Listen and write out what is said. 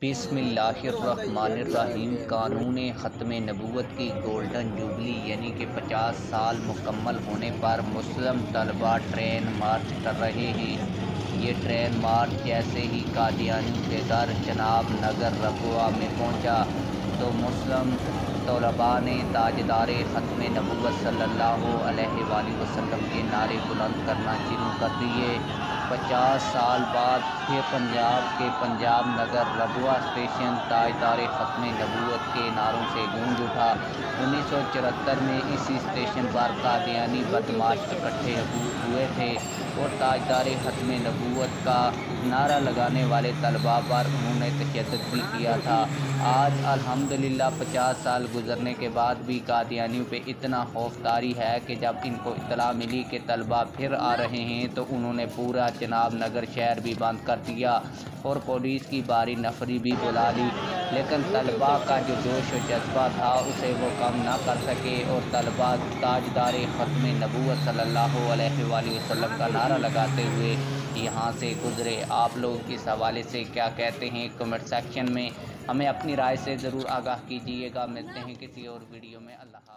बिस्मिल्लाहिर्रहमानिर्रहीम। कानून ख़त्म नबूवत की गोल्डन जुबली यानी कि 50 साल मुकम्मल होने पर मुस्लिम तलबा ट्रेन मार्च कर रहे हैं। ये ट्रेन मार्च जैसे ही कादियानियों के घर चनाब नगर रबवा में पहुंचा तो मुस्लिम तलबा ने ताजदार ख़त्म नबूवत सल्लल्लाहु अलैहि वसल्लम के नारे बुलंद करना शुरू कर दिए। 50 साल बाद फिर पंजाब के पंजाब नगर रबवा स्टेशन ताजदार ख़त्म नबूवत के नारों से गूंज उठा। 1974 में इसी स्टेशन पर कादियानी बदमाश इकट्ठे हुए थे और ताजदार ख़त्म नबूवत का नारा लगाने वाले तलबा पर उन्होंने तशद्दुद भी किया था। आज अल्हम्दुलिल्लाह 50 साल गुजरने के बाद भी कादियानियों पे इतना खौफ तारी है कि जब इनको इत्तला मिली कि तलबा फिर आ रहे हैं तो उन्होंने पूरा चनाब नगर शहर भी बंद कर दिया और पुलिस की बारी नफरी भी बुला ली। लेकिन तलबा का जो जोश व जज्बा था उसे वो कम ना कर सके और तलबा ताजदार ख़त्म नबूवत सल्लल्लाहु अलैहि वसल्लम का नारा लगाते हुए यहाँ से गुजरे। आप लोग इस हवाले से क्या कहते हैं कमेंट सेक्शन में हमें अपनी राय से ज़रूर आगाह कीजिएगा। मिलते हैं किसी और वीडियो में। अल्लाह।